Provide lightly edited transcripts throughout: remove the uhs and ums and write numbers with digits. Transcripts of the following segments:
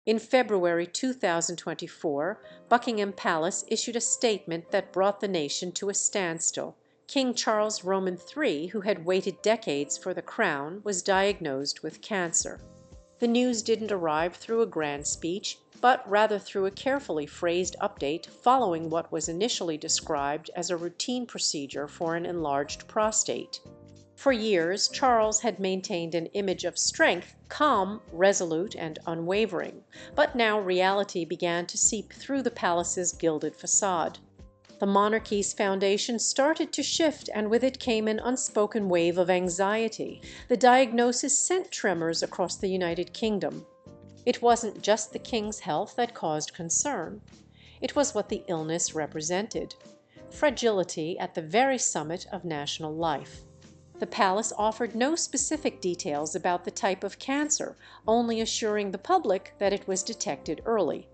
In February 2024, Buckingham Palace issued a statement that brought the nation to a standstill. King Charles Roman III, who had waited decades for the crown, was diagnosed with cancer. The news didn't arrive through a grand speech, but rather through a carefully phrased update following what was initially described as a routine procedure for an enlarged prostate. For years, Charles had maintained an image of strength, calm, resolute, and unwavering, but now reality began to seep through the palace's gilded facade. The monarchy's foundation started to shift, and with it came an unspoken wave of anxiety. The diagnosis sent tremors across the United Kingdom. It wasn't just the king's health that caused concern. It was what the illness represented: fragility at the very summit of national life. The palace offered no specific details about the type of cancer, only assuring the public that it was detected early.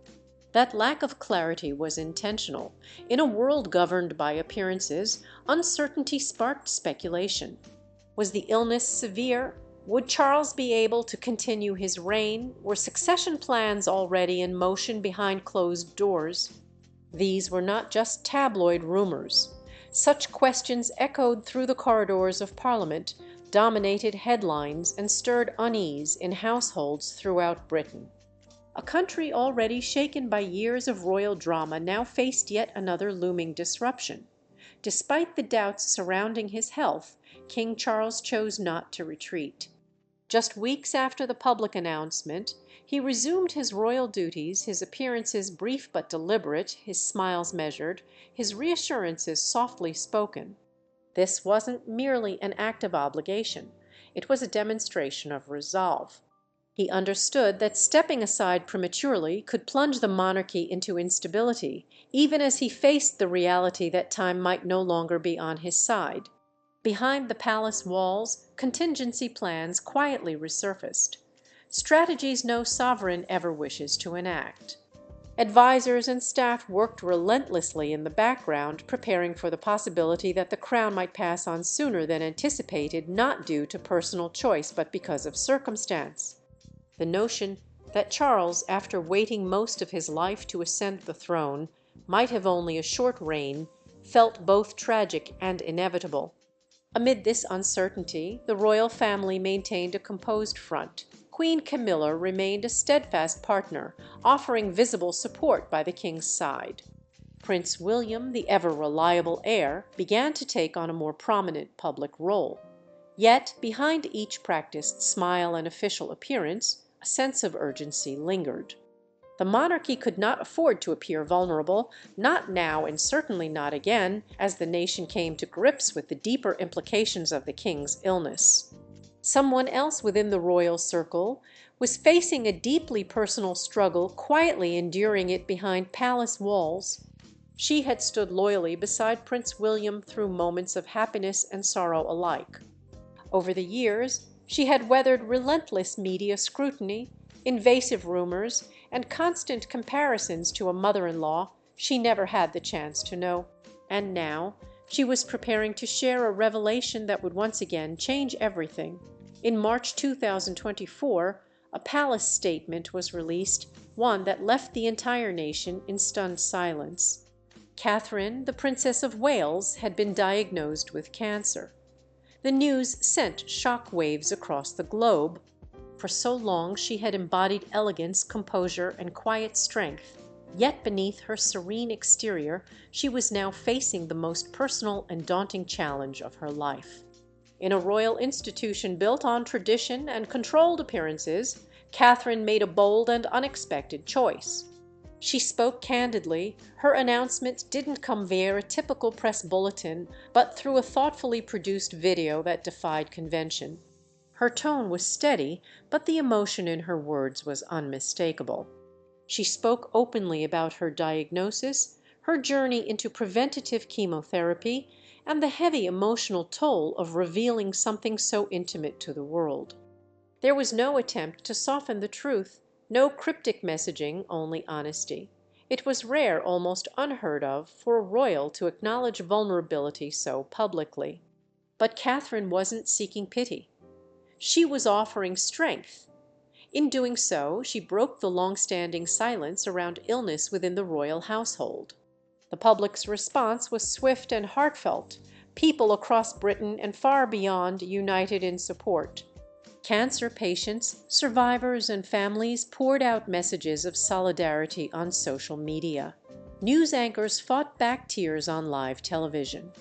That lack of clarity was intentional. In a world governed by appearances, uncertainty sparked speculation. Was the illness severe? Would Charles be able to continue his reign? Were succession plans already in motion behind closed doors? These were not just tabloid rumors. Such questions echoed through the corridors of Parliament, dominated headlines, and stirred unease in households throughout Britain. A country already shaken by years of royal drama now faced yet another looming disruption. Despite the doubts surrounding his health, King Charles chose not to retreat. Just weeks after the public announcement, he resumed his royal duties, his appearances brief but deliberate, his smiles measured, his reassurances softly spoken. This wasn't merely an act of obligation, it was a demonstration of resolve. He understood that stepping aside prematurely could plunge the monarchy into instability, even as he faced the reality that time might no longer be on his side. Behind the palace walls, contingency plans quietly resurfaced, strategies no sovereign ever wishes to enact. Advisors and staff worked relentlessly in the background, preparing for the possibility that the crown might pass on sooner than anticipated, not due to personal choice but because of circumstance. The notion that Charles, after waiting most of his life to ascend the throne, might have only a short reign, felt both tragic and inevitable. Amid this uncertainty, the royal family maintained a composed front. Queen Camilla remained a steadfast partner, offering visible support by the king's side. Prince William, the ever-reliable heir, began to take on a more prominent public role. Yet, behind each practiced smile and official appearance, a sense of urgency lingered. The monarchy could not afford to appear vulnerable, not now and certainly not again, as the nation came to grips with the deeper implications of the king's illness. Someone else within the royal circle was facing a deeply personal struggle, quietly enduring it behind palace walls. She had stood loyally beside Prince William through moments of happiness and sorrow alike. Over the years, she had weathered relentless media scrutiny, invasive rumors, and constant comparisons to a mother-in-law she never had the chance to know. And now she was preparing to share a revelation that would once again change everything. In March 2024, a palace statement was released, one that left the entire nation in stunned silence. Catherine, the Princess of Wales, had been diagnosed with cancer. The news sent shock waves across the globe. For so long she had embodied elegance, composure, and quiet strength. Yet beneath her serene exterior she was now facing the most personal and daunting challenge of her life. In a royal institution built on tradition and controlled appearances, Catherine made a bold and unexpected choice. She spoke candidly. Her announcement didn't come via a typical press bulletin, but through a thoughtfully produced video that defied convention. Her tone was steady, but the emotion in her words was unmistakable. She spoke openly about her diagnosis, her journey into preventative chemotherapy, and the heavy emotional toll of revealing something so intimate to the world. There was no attempt to soften the truth, no cryptic messaging, only honesty. It was rare, almost unheard of, for a royal to acknowledge vulnerability so publicly. But Catherine wasn't seeking pity. She was offering strength. In doing so, she broke the long-standing silence around illness within the royal household. The public's response was swift and heartfelt. People across Britain and far beyond united in support. Cancer patients, survivors, and families poured out messages of solidarity on social media. News anchors fought back tears on live television.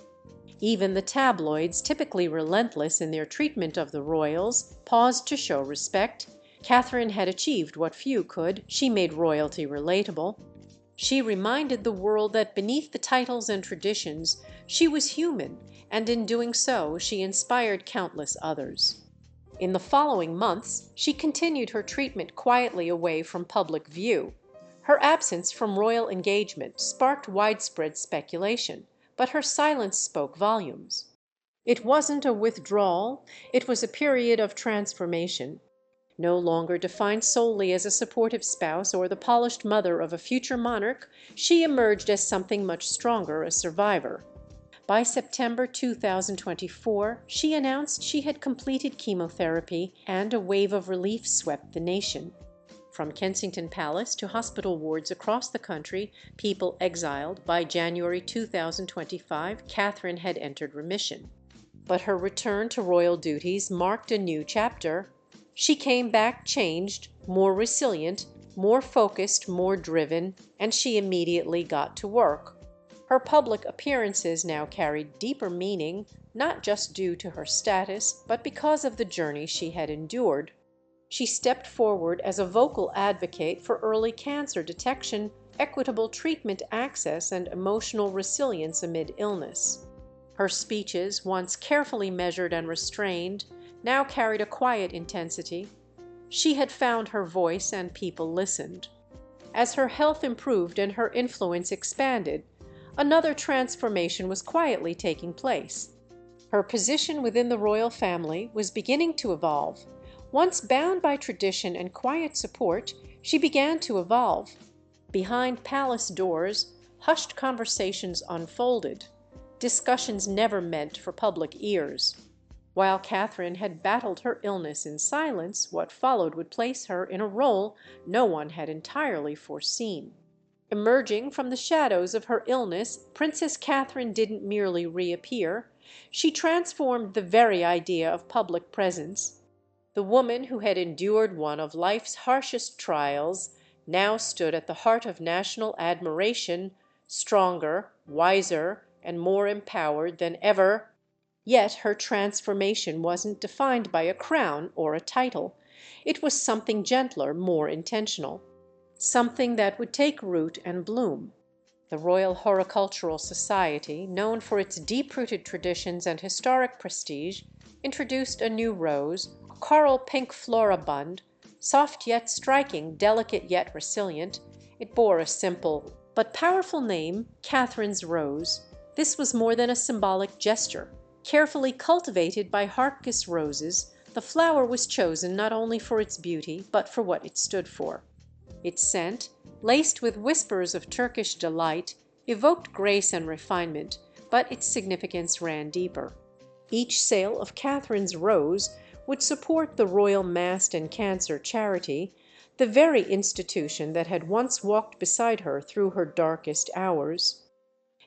Even the tabloids, typically relentless in their treatment of the royals, paused to show respect. Catherine had achieved what few could. She made royalty relatable. She reminded the world that beneath the titles and traditions, she was human, and in doing so, she inspired countless others. In the following months, she continued her treatment quietly away from public view. Her absence from royal engagement sparked widespread speculation, but her silence spoke volumes. It wasn't a withdrawal, it was a period of transformation. No longer defined solely as a supportive spouse or the polished mother of a future monarch, she emerged as something much stronger, a survivor. By September 2024, she announced she had completed chemotherapy, and a wave of relief swept the nation. From Kensington Palace to hospital wards across the country, people exiled. By January 2025, Catherine had entered remission. But her return to royal duties marked a new chapter. She came back changed, more resilient, more focused, more driven, and she immediately got to work. Her public appearances now carried deeper meaning, not just due to her status, but because of the journey she had endured. She stepped forward as a vocal advocate for early cancer detection, equitable treatment access, and emotional resilience amid illness. Her speeches, once carefully measured and restrained, now carried a quiet intensity. She had found her voice, and people listened. As her health improved and her influence expanded, another transformation was quietly taking place. Her position within the royal family was beginning to evolve. Once bound by tradition and quiet support, she began to evolve. Behind palace doors, hushed conversations unfolded, discussions never meant for public ears. While Catherine had battled her illness in silence, what followed would place her in a role no one had entirely foreseen. Emerging from the shadows of her illness, Princess Catherine didn't merely reappear, she transformed the very idea of public presence. The woman who had endured one of life's harshest trials now stood at the heart of national admiration, stronger, wiser, and more empowered than ever. Yet her transformation wasn't defined by a crown or a title. It was something gentler, more intentional. Something that would take root and bloom. The Royal Horticultural Society, known for its deep-rooted traditions and historic prestige, introduced a new rose, a coral pink floribund, soft yet striking, delicate yet resilient. It bore a simple but powerful name, Catherine's Rose. This was more than a symbolic gesture. Carefully cultivated by Hartkiss roses, the flower was chosen not only for its beauty, but for what it stood for. Its scent, laced with whispers of Turkish delight, evoked grace and refinement, but its significance ran deeper. Each sale of Catherine's Rose would support the Royal Mast and Cancer Charity, the very institution that had once walked beside her through her darkest hours.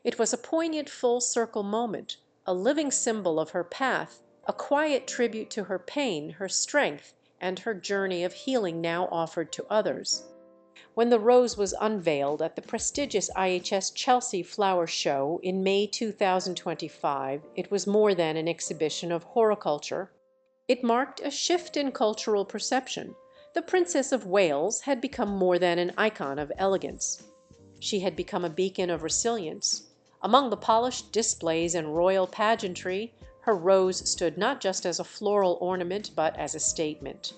It was a poignant full-circle moment, a living symbol of her path, a quiet tribute to her pain, her strength, and her journey of healing now offered to others. When the rose was unveiled at the prestigious IHS Chelsea Flower Show in May 2025, it was more than an exhibition of horticulture. It marked a shift in cultural perception. The Princess of Wales had become more than an icon of elegance. She had become a beacon of resilience. Among the polished displays and royal pageantry, her rose stood not just as a floral ornament, but as a statement.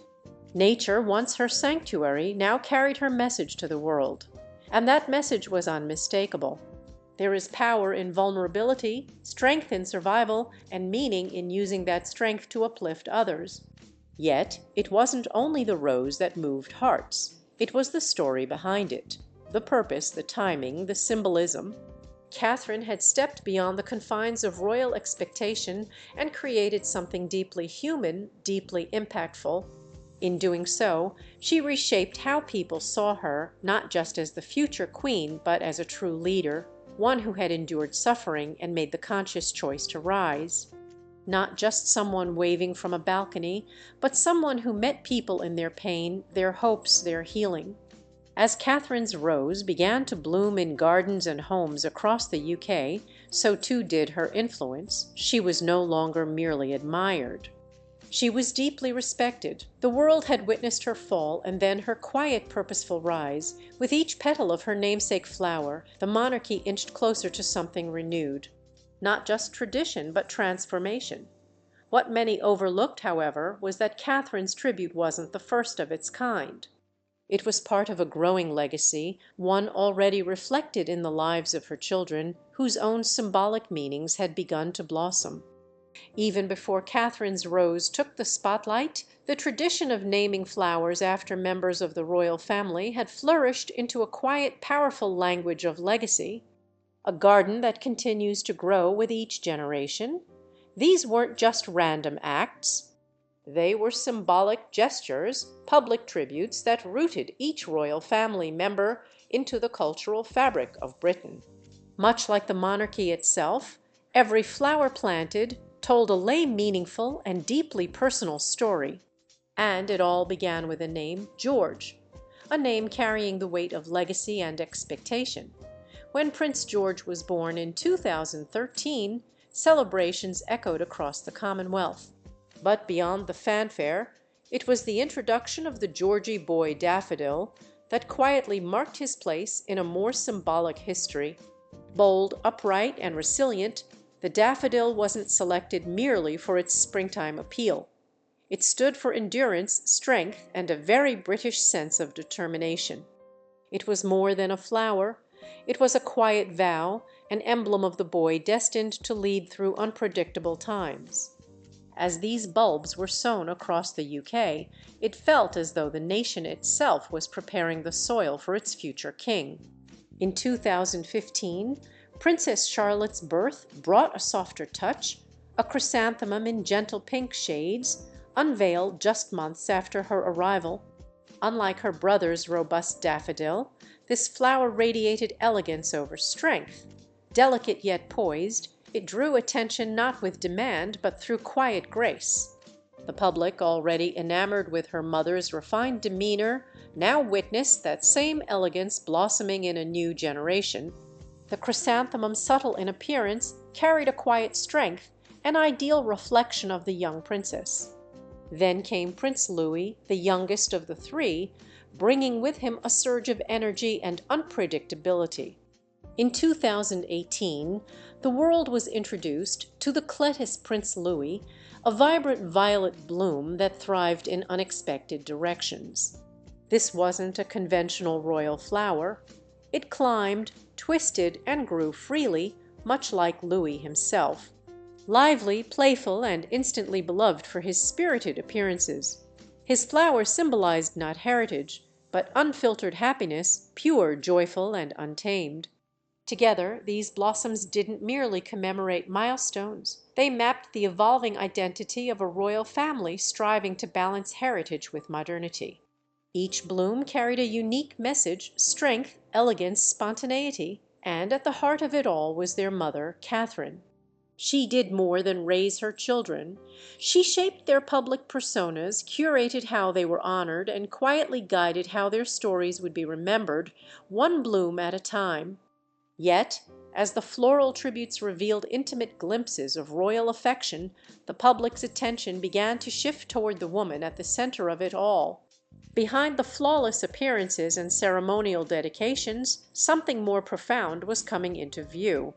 Nature, once her sanctuary, now carried her message to the world. And that message was unmistakable. There is power in vulnerability, strength in survival, and meaning in using that strength to uplift others. Yet, it wasn't only the rose that moved hearts. It was the story behind it. The purpose, the timing, the symbolism. Catherine had stepped beyond the confines of royal expectation and created something deeply human, deeply impactful. In doing so, she reshaped how people saw her, not just as the future queen, but as a true leader, one who had endured suffering and made the conscious choice to rise. Not just someone waving from a balcony, but someone who met people in their pain, their hopes, their healing. As Catherine's rose began to bloom in gardens and homes across the UK, so too did her influence. She was no longer merely admired. She was deeply respected. The world had witnessed her fall and then her quiet, purposeful rise. With each petal of her namesake flower, the monarchy inched closer to something renewed. Not just tradition, but transformation. What many overlooked, however, was that Catherine's tribute wasn't the first of its kind. It was part of a growing legacy, one already reflected in the lives of her children, whose own symbolic meanings had begun to blossom. Even before Catherine's rose took the spotlight, the tradition of naming flowers after members of the royal family had flourished into a quiet, powerful language of legacy, a garden that continues to grow with each generation. These weren't just random acts. They were symbolic gestures, public tributes that rooted each royal family member into the cultural fabric of Britain. Much like the monarchy itself, every flower planted told a meaningful and deeply personal story. And it all began with a name, George, a name carrying the weight of legacy and expectation. When Prince George was born in 2013, celebrations echoed across the Commonwealth. But beyond the fanfare, it was the introduction of the Georgie boy daffodil that quietly marked his place in a more symbolic history. Bold, upright, and resilient, the daffodil wasn't selected merely for its springtime appeal. It stood for endurance, strength, and a very British sense of determination. It was more than a flower. It was a quiet vow, an emblem of the boy destined to lead through unpredictable times. As these bulbs were sown across the UK, it felt as though the nation itself was preparing the soil for its future king. In 2015, Princess Charlotte's birth brought a softer touch, a chrysanthemum in gentle pink shades, unveiled just months after her arrival. Unlike her brother's robust daffodil, this flower radiated elegance over strength. Delicate yet poised, it drew attention not with demand, but through quiet grace. The public, already enamored with her mother's refined demeanor, now witnessed that same elegance blossoming in a new generation. The chrysanthemum, subtle in appearance, carried a quiet strength, an ideal reflection of the young princess. Then came Prince Louis, the youngest of the three, bringing with him a surge of energy and unpredictability. In 2018, the world was introduced to the clematis Prince Louis, a vibrant violet bloom that thrived in unexpected directions. This wasn't a conventional royal flower. It climbed, twisted, and grew freely, much like Louis himself. Lively, playful, and instantly beloved for his spirited appearances. His flower symbolized not heritage, but unfiltered happiness, pure, joyful, and untamed. Together, these blossoms didn't merely commemorate milestones. They mapped the evolving identity of a royal family striving to balance heritage with modernity. Each bloom carried a unique message, strength, elegance, spontaneity, and at the heart of it all was their mother, Catherine. She did more than raise her children. She shaped their public personas, curated how they were honored, and quietly guided how their stories would be remembered, one bloom at a time. Yet, as the floral tributes revealed intimate glimpses of royal affection, the public's attention began to shift toward the woman at the center of it all. Behind the flawless appearances and ceremonial dedications, something more profound was coming into view.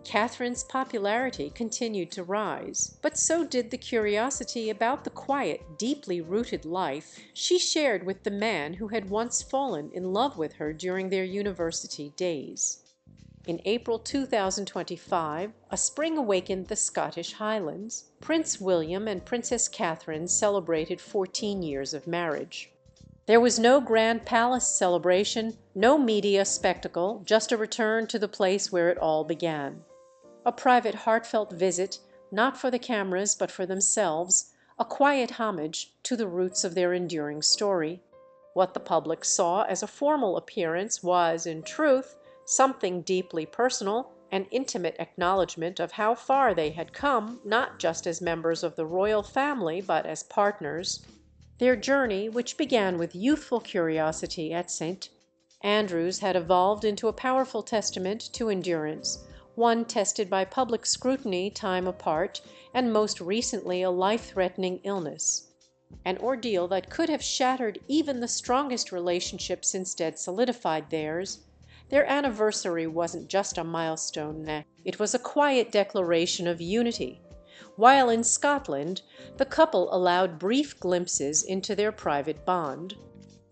Catherine's popularity continued to rise, but so did the curiosity about the quiet, deeply rooted life she shared with the man who had once fallen in love with her during their university days. In April 2025, a spring awakened the Scottish Highlands. Prince William and Princess Catherine celebrated 14 years of marriage. There was no grand palace celebration, no media spectacle, just a return to the place where it all began. A private, heartfelt visit, not for the cameras but for themselves, a quiet homage to the roots of their enduring story. What the public saw as a formal appearance was, in truth, something deeply personal, an intimate acknowledgment of how far they had come, not just as members of the royal family, but as partners. Their journey, which began with youthful curiosity at St. Andrews, had evolved into a powerful testament to endurance, one tested by public scrutiny time apart, and most recently a life-threatening illness. An ordeal that could have shattered even the strongest relationships instead solidified theirs. Their anniversary wasn't just a milestone, it was a quiet declaration of unity. While in Scotland, the couple allowed brief glimpses into their private bond.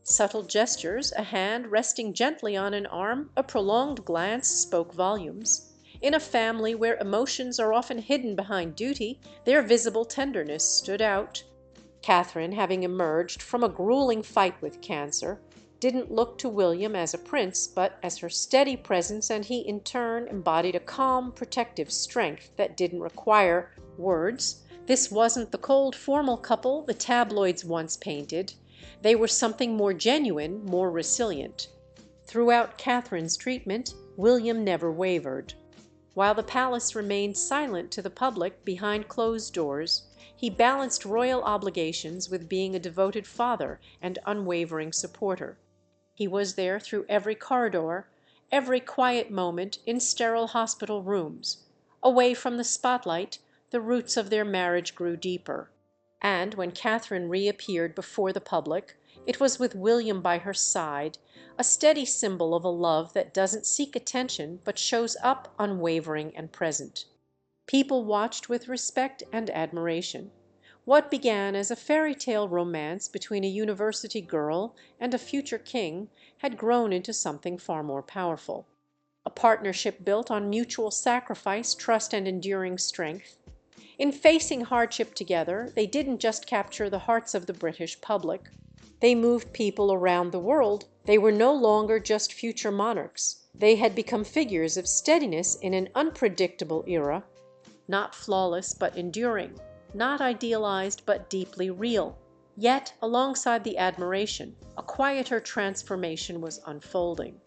Subtle gestures, a hand resting gently on an arm, a prolonged glance spoke volumes. In a family where emotions are often hidden behind duty, their visible tenderness stood out. Catherine, having emerged from a grueling fight with cancer, didn't look to William as a prince, but as her steady presence, and he in turn embodied a calm, protective strength that didn't require words. This wasn't the cold, formal couple the tabloids once painted. They were something more genuine, more resilient. Throughout Catherine's treatment, William never wavered. While the palace remained silent to the public behind closed doors, he balanced royal obligations with being a devoted father and unwavering supporter. He was there through every corridor, every quiet moment in sterile hospital rooms. Away from the spotlight, the roots of their marriage grew deeper. And when Catherine reappeared before the public, it was with William by her side, a steady symbol of a love that doesn't seek attention but shows up unwavering and present. People watched with respect and admiration. What began as a fairy tale romance between a university girl and a future king had grown into something far more powerful. A partnership built on mutual sacrifice, trust, and enduring strength. In facing hardship together, they didn't just capture the hearts of the British public. They moved people around the world. They were no longer just future monarchs. They had become figures of steadiness in an unpredictable era, not flawless but enduring, not idealized but deeply real. Yet, alongside the admiration, a quieter transformation was unfolding.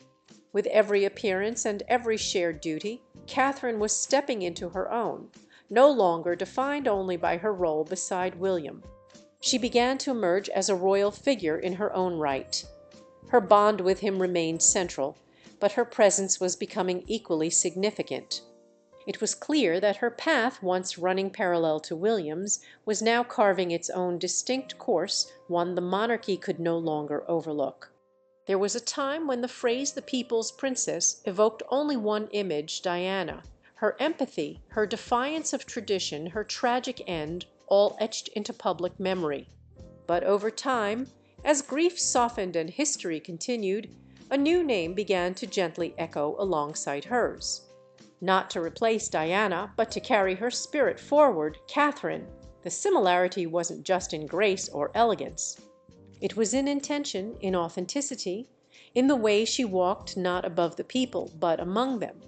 With every appearance and every shared duty, Catherine was stepping into her own, no longer defined only by her role beside William. She began to emerge as a royal figure in her own right. Her bond with him remained central, but her presence was becoming equally significant. It was clear that her path, once running parallel to William's, was now carving its own distinct course, one the monarchy could no longer overlook. There was a time when the phrase "the people's princess" evoked only one image, Diana. Her empathy, her defiance of tradition, her tragic end, all etched into public memory. But over time, as grief softened and history continued, a new name began to gently echo alongside hers. Not to replace Diana, but to carry her spirit forward, Catherine. The similarity wasn't just in grace or elegance. It was in intention, in authenticity, in the way she walked not above the people, but among them.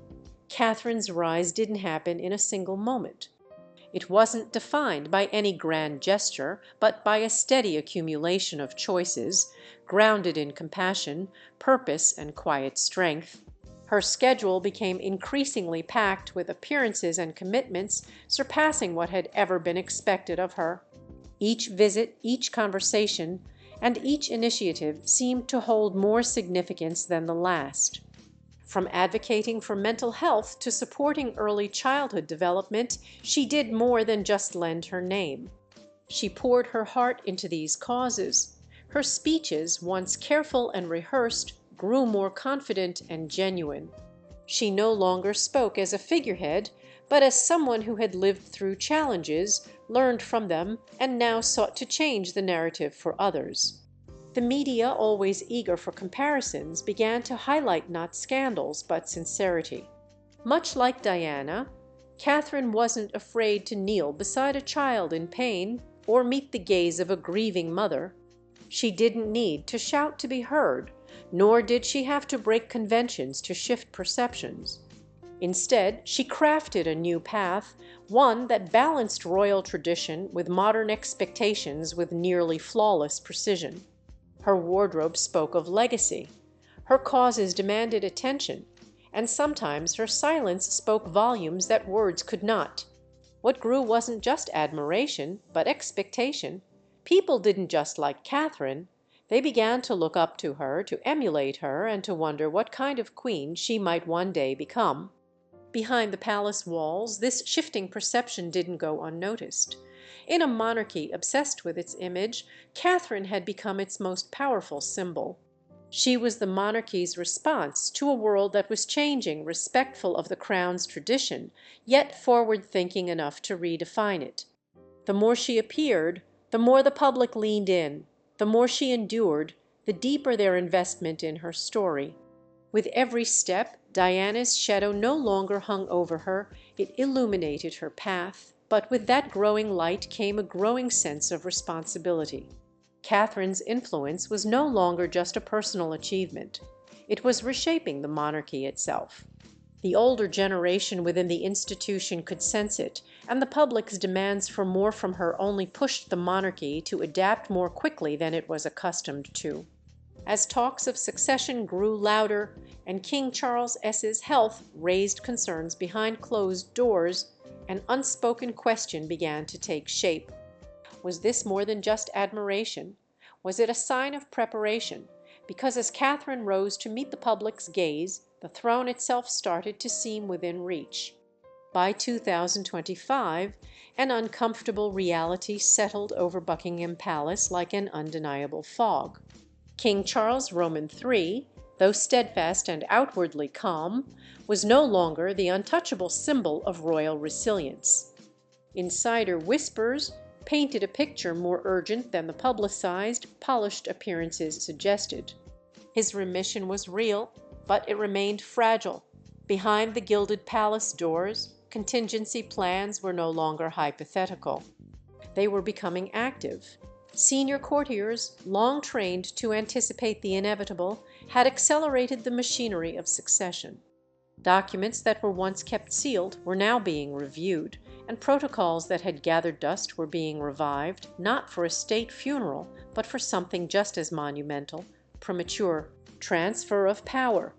Catherine's rise didn't happen in a single moment. It wasn't defined by any grand gesture, but by a steady accumulation of choices, grounded in compassion, purpose, and quiet strength. Her schedule became increasingly packed with appearances and commitments surpassing what had ever been expected of her. Each visit, each conversation, and each initiative seemed to hold more significance than the last. From advocating for mental health to supporting early childhood development, she did more than just lend her name. She poured her heart into these causes. Her speeches, once careful and rehearsed, grew more confident and genuine. She no longer spoke as a figurehead, but as someone who had lived through challenges, learned from them, and now sought to change the narrative for others. The media, always eager for comparisons, began to highlight not scandals, but sincerity. Much like Diana, Catherine wasn't afraid to kneel beside a child in pain or meet the gaze of a grieving mother. She didn't need to shout to be heard, nor did she have to break conventions to shift perceptions. Instead, she crafted a new path, one that balanced royal tradition with modern expectations with nearly flawless precision. Her wardrobe spoke of legacy. Her causes demanded attention, and sometimes her silence spoke volumes that words could not. What grew wasn't just admiration, but expectation. People didn't just like Catherine. They began to look up to her, to emulate her, and to wonder what kind of queen she might one day become. Behind the palace walls, this shifting perception didn't go unnoticed. In a monarchy obsessed with its image, Catherine had become its most powerful symbol. She was the monarchy's response to a world that was changing, respectful of the crown's tradition, yet forward-thinking enough to redefine it. The more she appeared, the more the public leaned in; the more she endured, the deeper their investment in her story. With every step, Diana's shadow no longer hung over her, it illuminated her path, but with that growing light came a growing sense of responsibility. Catherine's influence was no longer just a personal achievement. It was reshaping the monarchy itself. The older generation within the institution could sense it, and the public's demands for more from her only pushed the monarchy to adapt more quickly than it was accustomed to. As talks of succession grew louder and King Charles S's health raised concerns behind closed doors, an unspoken question began to take shape. Was this more than just admiration? Was it a sign of preparation? Because as Catherine rose to meet the public's gaze, the throne itself started to seem within reach. By 2025, an uncomfortable reality settled over Buckingham Palace like an undeniable fog. King Charles Roman III, though steadfast and outwardly calm, was no longer the untouchable symbol of royal resilience. Insider whispers painted a picture more urgent than the publicized, polished appearances suggested. His remission was real, but it remained fragile. Behind the gilded palace doors, contingency plans were no longer hypothetical. They were becoming active. Senior courtiers, long trained to anticipate the inevitable, had accelerated the machinery of succession. Documents that were once kept sealed were now being reviewed, and protocols that had gathered dust were being revived, not for a state funeral, but for something just as monumental: premature transfer of power.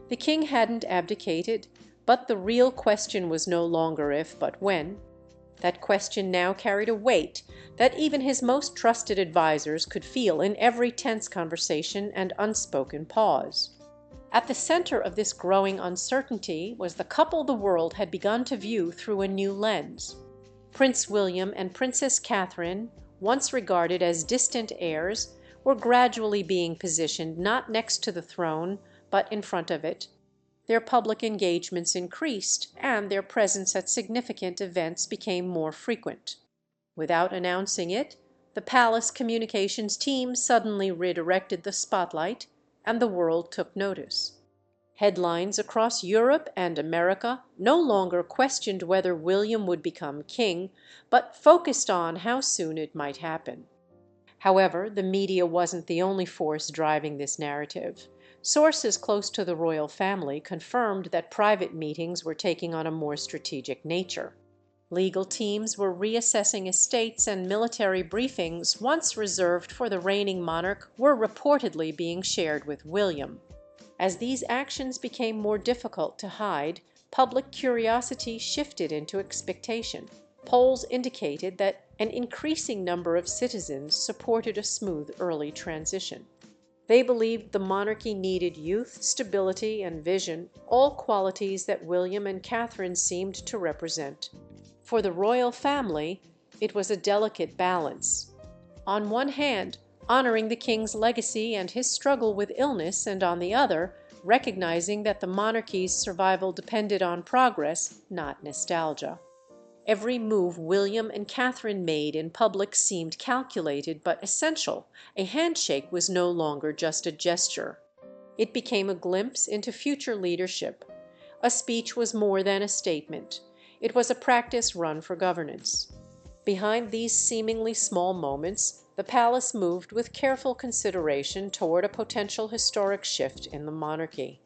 The king hadn't abdicated, but the real question was no longer if, but when. That question now carried a weight that even his most trusted advisers could feel in every tense conversation and unspoken pause. At the center of this growing uncertainty was the couple the world had begun to view through a new lens. Prince William and Princess Catherine, once regarded as distant heirs, were gradually being positioned not next to the throne, but in front of it. Their public engagements increased, and their presence at significant events became more frequent. Without announcing it, the palace communications team suddenly redirected the spotlight, and the world took notice. Headlines across Europe and America no longer questioned whether William would become king, but focused on how soon it might happen. However, the media wasn't the only force driving this narrative. Sources close to the royal family confirmed that private meetings were taking on a more strategic nature. Legal teams were reassessing estates, and military briefings, once reserved for the reigning monarch, were reportedly being shared with William. As these actions became more difficult to hide, public curiosity shifted into expectation. Polls indicated that an increasing number of citizens supported a smooth early transition. They believed the monarchy needed youth, stability, and vision, all qualities that William and Catherine seemed to represent. For the royal family, it was a delicate balance. On one hand, honoring the king's legacy and his struggle with illness, and on the other, recognizing that the monarchy's survival depended on progress, not nostalgia. Every move William and Catherine made in public seemed calculated but essential. A handshake was no longer just a gesture. It became a glimpse into future leadership. A speech was more than a statement. It was a practice run for governance. Behind these seemingly small moments, the palace moved with careful consideration toward a potential historic shift in the monarchy.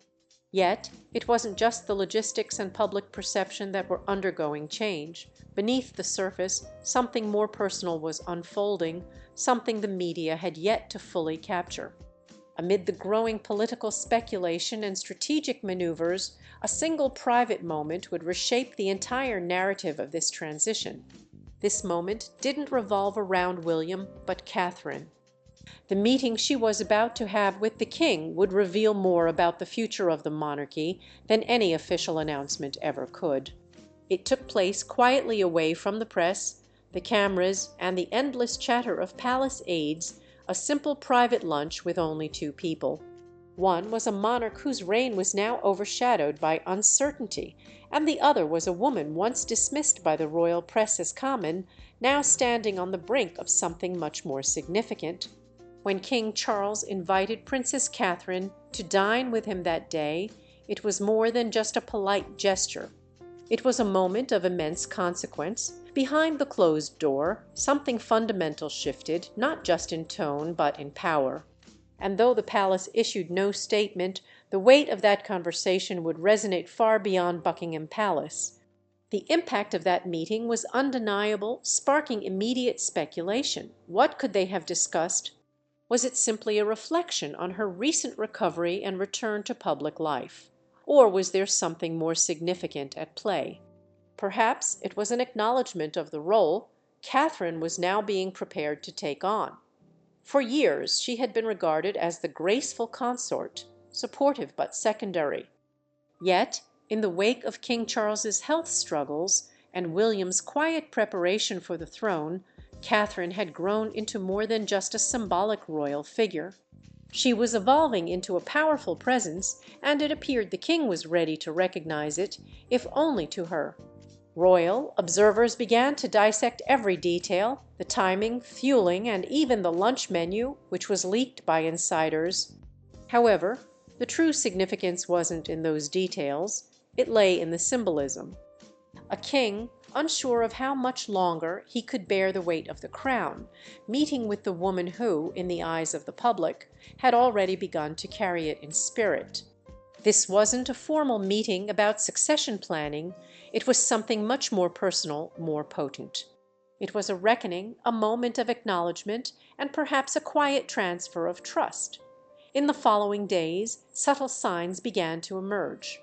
Yet it wasn't just the logistics and public perception that were undergoing change. Beneath the surface, something more personal was unfolding, something the media had yet to fully capture. Amid the growing political speculation and strategic maneuvers, a single private moment would reshape the entire narrative of this transition. This moment didn't revolve around William, but Catherine. The meeting she was about to have with the king would reveal more about the future of the monarchy than any official announcement ever could. It took place quietly away from the press, the cameras, and the endless chatter of palace aides, a simple private lunch with only two people. One was a monarch whose reign was now overshadowed by uncertainty, and the other was a woman once dismissed by the royal press as common, now standing on the brink of something much more significant. When King Charles invited Princess Catherine to dine with him that day, it was more than just a polite gesture. It was a moment of immense consequence. Behind the closed door, something fundamental shifted, not just in tone, but in power. And though the palace issued no statement, the weight of that conversation would resonate far beyond Buckingham Palace. The impact of that meeting was undeniable, sparking immediate speculation. What could they have discussed? Was it simply a reflection on her recent recovery and return to public life? Or was there something more significant at play? Perhaps it was an acknowledgment of the role Catherine was now being prepared to take on. For years she had been regarded as the graceful consort, supportive but secondary. Yet, in the wake of King Charles's health struggles and William's quiet preparation for the throne, Catherine had grown into more than just a symbolic royal figure. She was evolving into a powerful presence, and it appeared the king was ready to recognize it, if only to her. Royal observers began to dissect every detail, the timing, fueling, and even the lunch menu, which was leaked by insiders. However, the true significance wasn't in those details, it lay in the symbolism. A king, unsure of how much longer he could bear the weight of the crown, meeting with the woman who, in the eyes of the public, had already begun to carry it in spirit. This wasn't a formal meeting about succession planning, it was something much more personal, more potent. It was a reckoning, a moment of acknowledgement, and perhaps a quiet transfer of trust. In the following days, subtle signs began to emerge.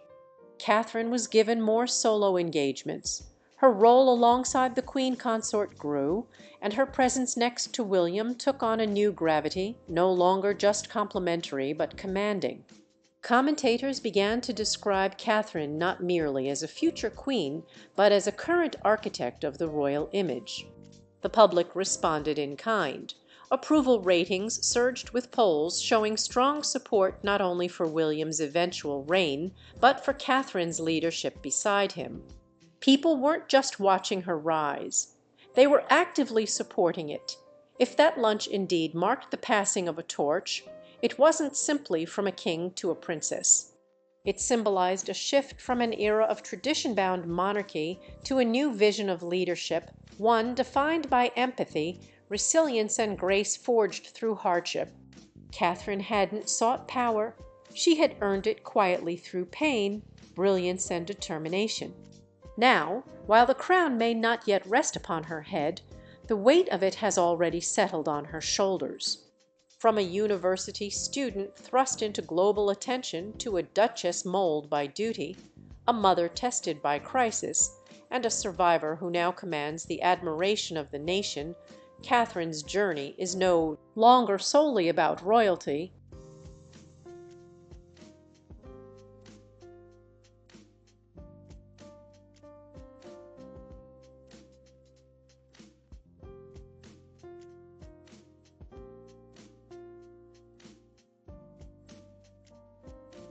Catherine was given more solo engagements. Her role alongside the queen consort grew, and her presence next to William took on a new gravity, no longer just complimentary but commanding. Commentators began to describe Catherine not merely as a future queen, but as a current architect of the royal image. The public responded in kind. Approval ratings surged with polls showing strong support not only for William's eventual reign, but for Catherine's leadership beside him. People weren't just watching her rise. They were actively supporting it. If that lunch indeed marked the passing of a torch, it wasn't simply from a king to a princess. It symbolized a shift from an era of tradition-bound monarchy to a new vision of leadership, one defined by empathy, resilience, and grace forged through hardship. Catherine hadn't sought power. She had earned it quietly through pain, brilliance, and determination. Now, while the crown may not yet rest upon her head, the weight of it has already settled on her shoulders. From a university student thrust into global attention to a duchess molded by duty, a mother tested by crisis, and a survivor who now commands the admiration of the nation, Catherine's journey is no longer solely about royalty.